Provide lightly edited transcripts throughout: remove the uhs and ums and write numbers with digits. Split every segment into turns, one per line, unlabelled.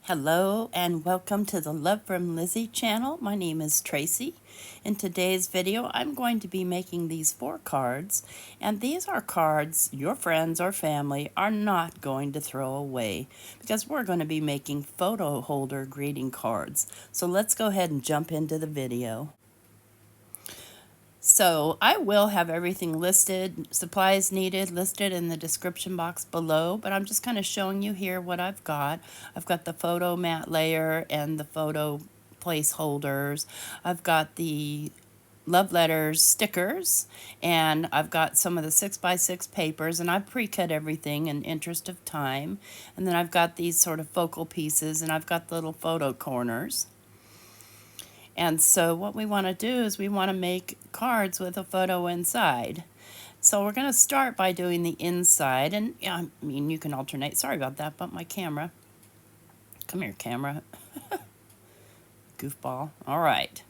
Hello and welcome to the Love from Lizzie channel. My name is Tracy. In today's video, I'm going to be making these 4 cards, and these are cards your friends or family are not going to throw away because we're going to be making photo holder greeting cards. So let's go ahead and jump into the video. So I will have everything listed, supplies needed, listed in the description box below, but I'm just kind of showing you here what I've got. I've got the photo mat layer and the photo placeholders. I've got the love letters stickers, and I've got some of the 6x6 papers, and I've pre-cut everything in interest of time. And then I've got these sort of focal pieces, and I've got the little photo corners. And so what we want to do is we want to make cards with a photo inside. So we're going to start by doing the inside. And yeah, I mean, you can alternate. Sorry about that, but my camera. Come here, camera. Goofball. All right.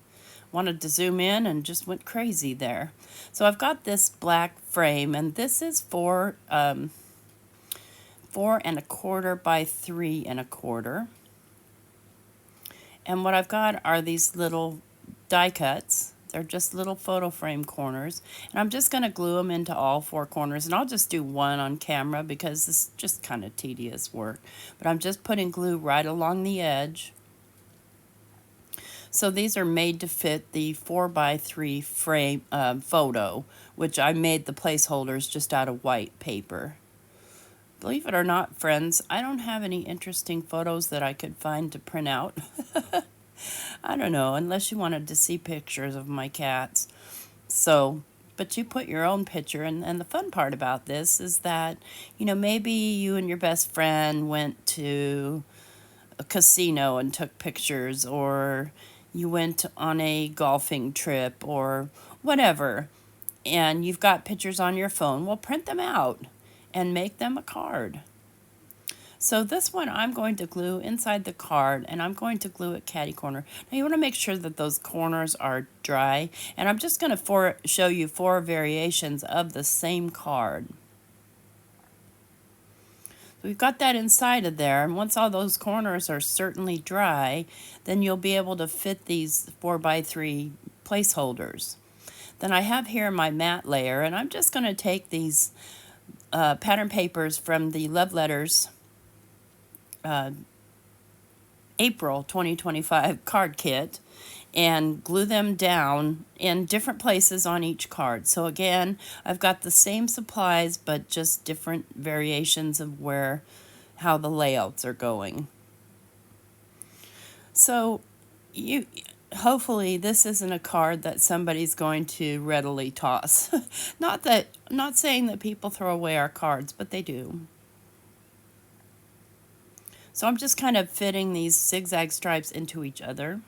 Wanted to zoom in and just went crazy there. So I've got this black frame, and this is 4 4¼ by 3¼ And what I've got are these little die cuts. They're just little photo frame corners. And I'm just going to glue them into all 4 corners. And I'll just do one on camera because this is just kind of tedious work. But I'm just putting glue right along the edge. So these are made to fit the 4x3 frame photo, which I made the placeholders just out of white paper. Believe it or not, friends, I don't have any interesting photos that I could find to print out. I don't know, unless you wanted to see pictures of my cats. So, but you put your own picture, and the fun part about this is that, you know, maybe you and your best friend went to a casino and took pictures, or you went on a golfing trip, or whatever, and you've got pictures on your phone. Well, print them out and make them a card. So this one I'm going to glue inside the card, and I'm going to glue it catty corner. Now you want to make sure that those corners are dry, and I'm just going to show you 4 variations of the same card. So we've got that inside of there, and once all those corners are certainly dry, then you'll be able to fit these 4x3 placeholders. Then I have here my mat layer, and I'm just going to take these pattern papers from the Love Letters April 2025 card kit and glue them down in different places on each card. So again, I've got the same supplies, but just different variations of how the layouts are going. So hopefully this isn't a card that somebody's going to readily toss. Not saying that people throw away our cards, but they do. So I'm just kind of fitting these zigzag stripes into each other.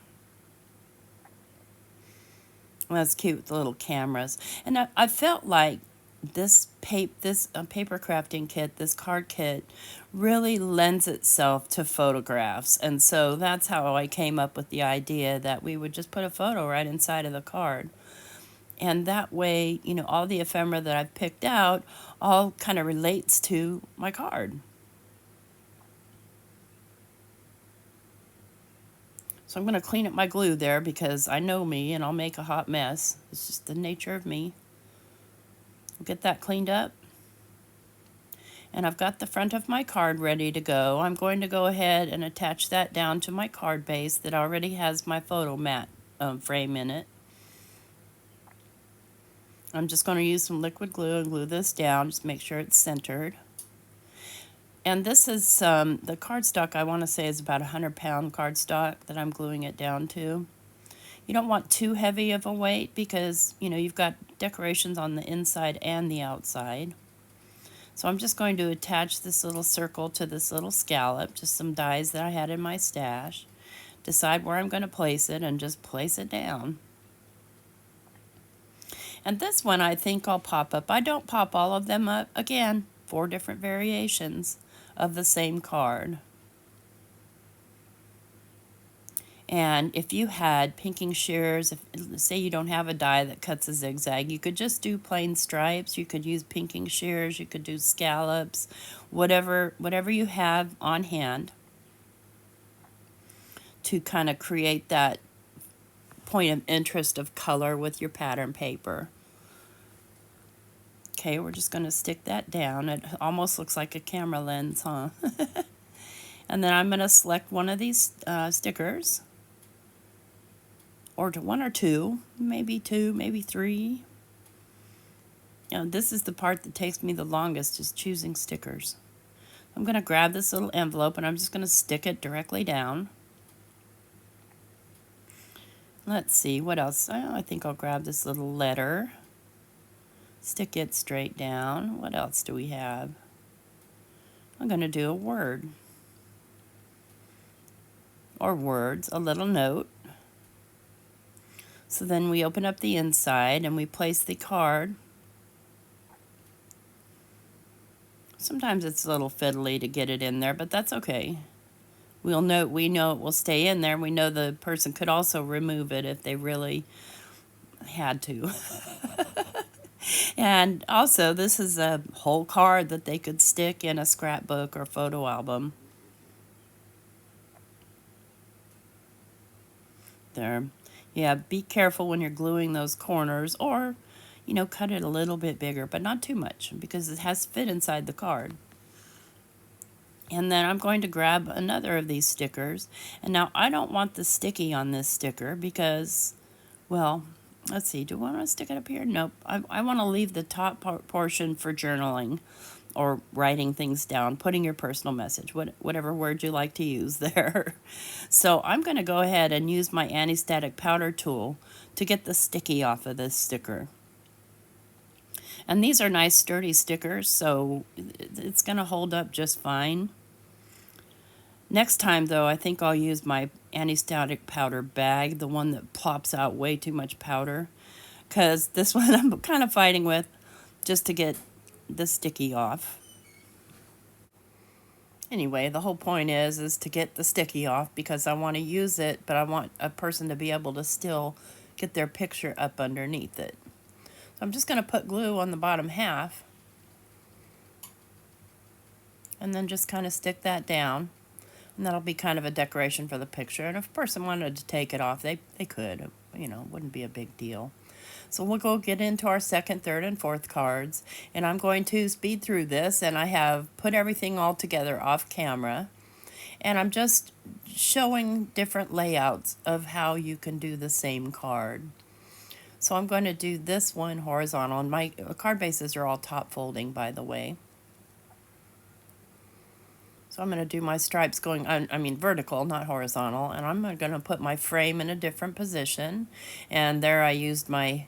Well, that's cute with the little cameras. And I felt like this paper crafting kit, this card kit, really lends itself to photographs. And so that's how I came up with the idea that we would just put a photo right inside of the card. And that way, you know, all the ephemera that I've picked out all kind of relates to my card. So I'm going to clean up my glue there because I know me and I'll make a hot mess. It's just the nature of me. I'll get that cleaned up. And I've got the front of my card ready to go. I'm going to go ahead and attach that down to my card base that already has my photo mat frame in it. I'm just going to use some liquid glue and glue this down, just make sure it's centered. And this is the cardstock, I want to say, is about 100-pound cardstock that I'm gluing it down to. You don't want too heavy of a weight because, you know, you've got decorations on the inside and the outside. So I'm just going to attach this little circle to this little scallop, just some dies that I had in my stash. Decide where I'm going to place it and just place it down. And this one I think I'll pop up. I don't pop all of them up. Again, 4 different variations of the same card. And if you had pinking shears, say you don't have a die that cuts a zigzag, you could just do plain stripes. You could use pinking shears. You could do scallops, whatever you have on hand. to kind of create that point of interest of color with your pattern paper. Okay, we're just going to stick that down. It almost looks like a camera lens, huh? And then I'm going to select one of these stickers, or one or two, maybe three. This is the part that takes me the longest, is choosing stickers. I'm going to grab this little envelope and I'm just going to stick it directly down. Let's see, what else? I think I'll grab this little letter. Stick it straight down. What else do we have? I'm going to do a word. Or words, a little note. So then we open up the inside and we place the card. Sometimes it's a little fiddly to get it in there, but that's okay. We know it will stay in there. We know the person could also remove it if they really had to. And also, this is a whole card that they could stick in a scrapbook or photo album. There. Yeah, be careful when you're gluing those corners, or, cut it a little bit bigger, but not too much, because it has to fit inside the card. And then I'm going to grab another of these stickers. And now I don't want the sticky on this sticker because, well, let's see, do I want to stick it up here? Nope. I want to leave the top portion for journaling or writing things down, putting your personal message, whatever word you like to use there. So I'm going to go ahead and use my anti-static powder tool to get the sticky off of this sticker. And these are nice sturdy stickers, so it's going to hold up just fine. Next time, though, I think I'll use my anti-static powder bag, the one that plops out way too much powder, because this one I'm kind of fighting with just to get the sticky off. Anyway, the whole point is to get the sticky off, because I want to use it, but I want a person to be able to still get their picture up underneath it. So I'm just going to put glue on the bottom half and then just kind of stick that down. And that'll be kind of a decoration for the picture. And if a person wanted to take it off, they could. Wouldn't be a big deal. So we'll go get into our second, third, and fourth cards. And I'm going to speed through this. And I have put everything all together off camera. And I'm just showing different layouts of how you can do the same card. So I'm going to do this one horizontal. And my card bases are all top folding, by the way. So I'm going to do my stripes going, vertical, not horizontal. And I'm going to put my frame in a different position. And there I used my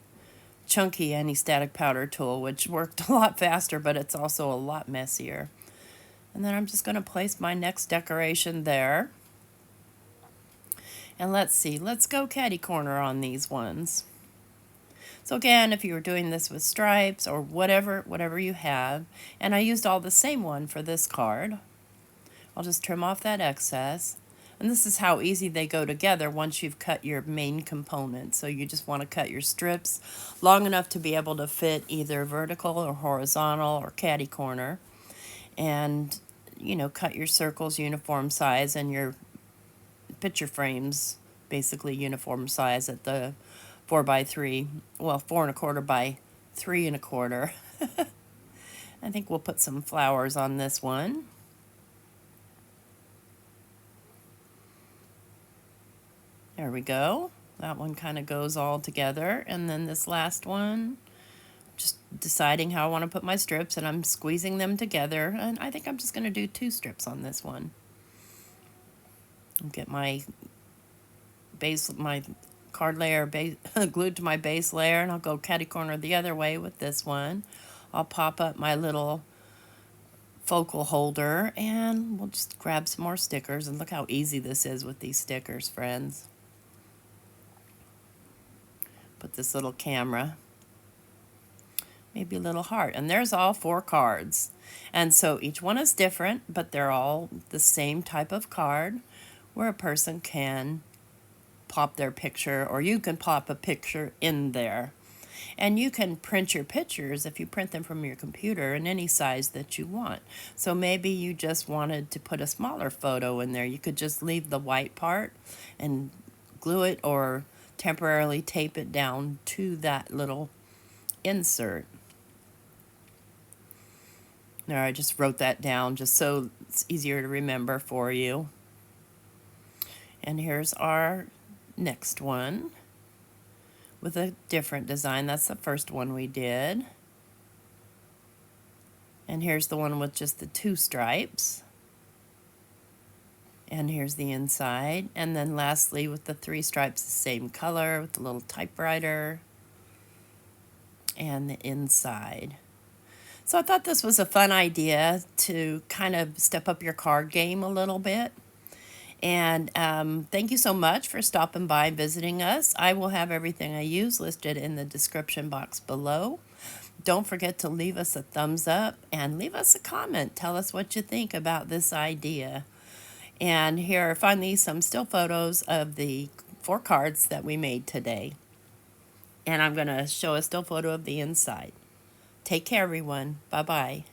chunky anti-static powder tool, which worked a lot faster, but it's also a lot messier. And then I'm just going to place my next decoration there. And let's see, let's go catty corner on these ones. So again, if you were doing this with stripes or whatever you have, and I used all the same one for this card, I'll just trim off that excess. And this is how easy they go together once you've cut your main component. So you just want to cut your strips long enough to be able to fit either vertical or horizontal or catty corner. And, cut your circles uniform size and your picture frames basically uniform size at the 4x3, well, 4 1/4 by 3 1/4. I think we'll put some flowers on this one. There we go. That one kind of goes all together. And then this last one, just deciding how I want to put my strips, and I'm squeezing them together. And I think I'm just going to do 2 strips on this one. I'll get my card layer glued to my base layer, and I'll go catty corner the other way with this one. I'll pop up my little focal holder, and we'll just grab some more stickers. And look how easy this is with these stickers, friends. Put this little camera, maybe a little heart, and there's all 4 cards. And so each one is different, but they're all the same type of card where a person can pop their picture, or you can pop a picture in there. And you can print your pictures if you print them from your computer in any size that you want. So maybe you just wanted to put a smaller photo in there. You could just leave the white part and glue it or temporarily tape it down to that little insert. There, I just wrote that down just so it's easier to remember for you. And here's our next one with a different design. That's the first one we did. And here's the one with just the 2 stripes. And here's the inside. And then lastly with the 3 stripes, the same color with the little typewriter and the inside. So I thought this was a fun idea to kind of step up your card game a little bit. And thank you so much for stopping by and visiting us. I will have everything I use listed in the description box below. Don't forget to leave us a thumbs up and leave us a comment. Tell us what you think about this idea. And here are finally some still photos of the 4 cards that we made today. And I'm going to show a still photo of the inside. Take care, everyone. Bye-bye.